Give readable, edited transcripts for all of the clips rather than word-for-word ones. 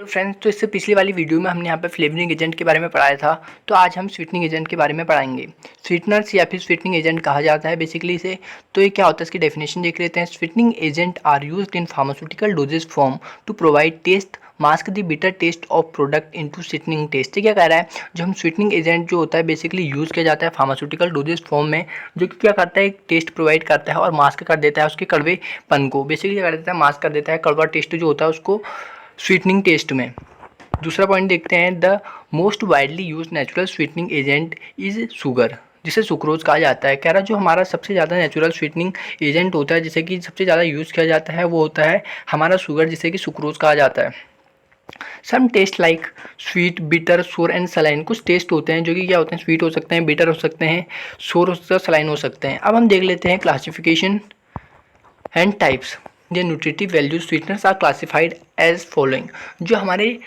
Hello friends, तो इससे पिछली वाली वीडियो में हमने यहाँ पे फ्लेवरिंग एजेंट के बारे में पढ़ाया था। तो आज हम स्वीटनिंग एजेंट के बारे में पढ़ाएंगे। स्वीटनर्स या फिर स्वीटनिंग एजेंट कहा जाता है बेसिकली इसे। तो ये क्या होता है, इसकी डेफिनेशन देख लेते हैं। Sweetening agent are used in pharmaceutical dosage form to provide taste mask the bitter taste of product into sweetening taste. क्या कह रहा है, जो हम स्वीटनिंग एजेंट जो होता है बेसिकली यूज़ किया जाता है फार्मास्यूटिकल डोजेज फॉर्म में, जो कि क्या करता है, एक टेस्ट प्रोवाइड करता है और मास्क कर देता है उसके कड़वेपन को। बेसिकली क्या कर देता है, मास्क कर देता है कड़वा टेस्ट जो होता है उसको स्वीटनिंग टेस्ट में। दूसरा पॉइंट देखते हैं, the most widely use natural sweetening agent is sugar, जिसे सुक्रोज कहा जाता है। कह रहा जो हमारा सबसे ज़्यादा नेचुरल स्वीटनिंग एजेंट होता है, जिसे कि सबसे ज़्यादा यूज़ किया जाता है, वो होता है हमारा शुगर, जिसे कि सुक्रोज कहा जाता है। सम टेस्ट लाइक स्वीट, बिटर, सोर एंड सलाइन। कुछ टेस्ट होते हैं जो कि क्या होते हैं, स्वीट हो सकते हैं, बिटर हो सकते हैं, सोर हो सकते हैं, सलाइन हो सकते हैं। अब हम देख लेते हैं classification and types. The nutritive value sweeteners are classified as following. जो हमारे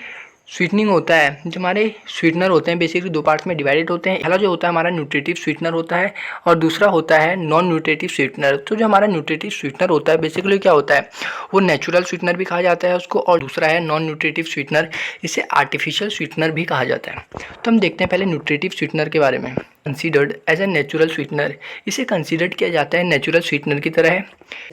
स्वीटनिंग होता है, जो हमारे स्वीटनर होते हैं बेसिकली दो पार्ट्स में डिवाइडेड होते हैं। पहला जो होता है हमारा न्यूट्रिटिव स्वीटनर होता है और दूसरा होता है नॉन न्यूट्रिटिव स्वीटनर। तो जो हमारा न्यूट्रिटिव स्वीटनर होता है बेसिकली क्या होता है, वो नेचुरल स्वीटनर भी कहा जाता है उसको, और दूसरा है नॉन न्यूट्रिटिव स्वीटनर, इसे आर्टिफिशियल स्वीटनर भी कहा जाता है। तो हम देखते हैं पहले न्यूट्रिटिव स्वीटनर के बारे में। Considered as a natural sweetener, इसे कंसीडर्ड किया जाता है नेचुरल स्वीटनर की तरह है।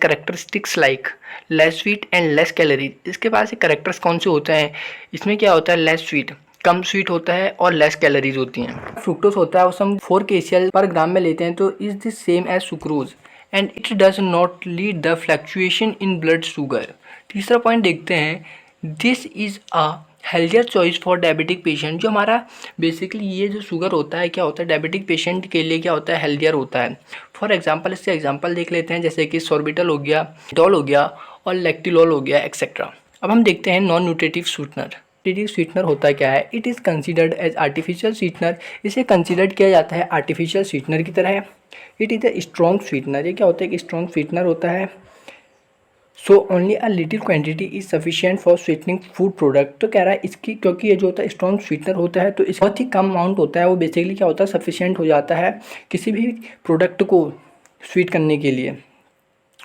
Characteristics like less sweet and less calorie. इसके पास करेक्टर्स कौन से होते हैं, इसमें क्या होता है, लेस स्वीट, कम स्वीट होता है और लेस कैलोरीज होती हैं। फ्रुक्टोज होता है उसे हम 4 kcal पर ग्राम में लेते हैं, तो is the same as sucrose and it does not lead the fluctuation in blood sugar. तीसरा पॉइंट देखते हैं, this is a healthier choice for diabetic patient. जो हमारा बेसिकली ये जो शुगर होता है क्या होता है, डायबिटिक पेशेंट के लिए क्या होता है, हेल्थियर होता है। फॉर एग्जांपल, इससे एग्जांपल देख लेते हैं, जैसे कि सॉर्बिटल हो गया, डॉल हो गया और लैक्टिलोल हो गया एक्सेट्रा। अब हम देखते हैं non nutritive sweetener. Nutritive sweetener होता क्या है, it is considered as artificial sweetener. इसे कंसिडर्ड किया जाता है आर्टिफिशियल स्वीटनर की तरह। It is a strong sweetener. ये क्या होता है, एक स्ट्रॉन्ग स्वीटनर होता है। So only a little quantity is sufficient for sweetening food product. तो कह रहा है इसकी, क्योंकि ये जो होता है स्ट्रॉन्ग स्वीटनर होता है, तो इस बहुत ही कम अमाउंट होता है, वो बेसिकली क्या होता है, सफिशिएंट हो जाता है किसी भी प्रोडक्ट को स्वीट करने के लिए।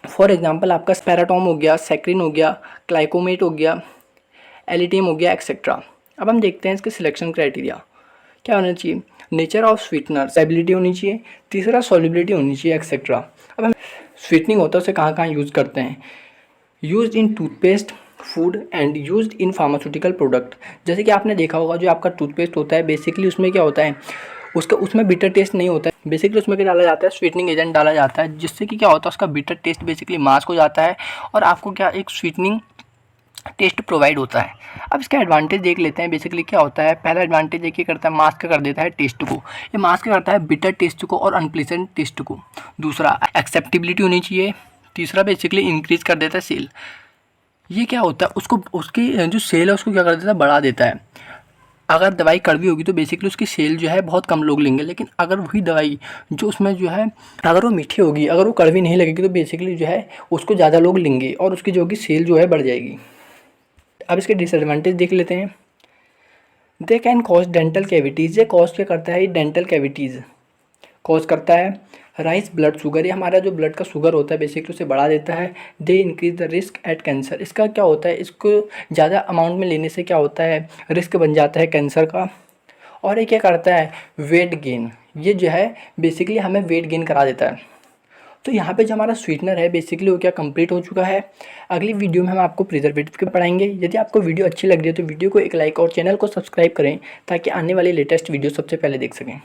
फॉर एग्जाम्पल आपका स्पैराटॉम हो गया, सैक्रिन हो गया, क्लाइकोमेट हो गया, एलिटियम हो गया एक्सेट्रा। अब हम देखते हैं इसके सिलेक्शन क्राइटेरिया क्या होना चाहिए। नेचर ऑफ स्वीटनर, स्टेबिलिटी होनी चाहिए। तीसरा सॉल्युबिलिटी होनी चाहिए एक्सेट्रा। अब हम स्वीटनिंग होता है उसे कहाँ कहाँ यूज़ करते हैं, used in toothpaste, food and used in pharmaceutical product. जैसे कि आपने देखा होगा जो आपका टूथपेस्ट होता है बेसिकली उसमें क्या होता है, उसमें बिटर टेस्ट नहीं होता है। बेसिकली उसमें क्या डाला जाता है, स्वीटनिंग एजेंट डाला जाता है, जिससे कि क्या होता है उसका बिटर टेस्ट बेसिकली मास्क हो जाता है और आपको क्या एक स्वीटनिंग टेस्ट प्रोवाइड होता है। अब इसका एडवांटेज देख लेते हैं। बेसिकली क्या होता है, पहला एडवांटेज देखिए करता है, मास्क कर देता है टेस्ट को। ये मास्क करता है बिटर टेस्ट को और अनप्लीजेंट टेस्ट को। दूसरा एक्सेप्टेबिलिटी होनी चाहिए। तीसरा बेसिकली इंक्रीज कर देता है सेल। ये क्या होता है, उसको उसकी जो सेल है उसको क्या कर देता है, बढ़ा देता है। अगर दवाई कड़वी होगी तो बेसिकली उसकी सेल जो है बहुत कम लोग लेंगे, लेकिन अगर वही दवाई जो उसमें जो है अगर वो मीठी होगी, अगर वो कड़वी नहीं लगेगी, तो बेसिकली जो है उसको ज़्यादा लोग लेंगे और उसकी जो कि सेल जो है बढ़ जाएगी। अब इसके डिसएडवांटेज देख लेते हैं। They can cause dental cavities. ये कॉज क्या करता है, ये डेंटल कैविटीज़ कॉज करता है। राइस ब्लड शुगर, ये हमारा जो ब्लड का शुगर होता है बेसिकली उसे बढ़ा देता है। They increase the risk at cancer. इसका क्या होता है, इसको ज़्यादा अमाउंट में लेने से क्या होता है, रिस्क बन जाता है कैंसर का। और ये क्या करता है, वेट गेन। ये जो है बेसिकली हमें वेट गेन करा देता है। तो यहाँ पे जो हमारा स्वीटनर है बेसिकली वो क्या कंप्लीट हो चुका है। अगली वीडियो में हम आपको प्रिजर्वेटिव के पढ़ाएंगे। यदि आपको वीडियो अच्छी लग रही है तो वीडियो को एक लाइक और चैनल को सब्सक्राइब करें, ताकि आने वाली लेटेस्ट वीडियो सबसे पहले देख सकें।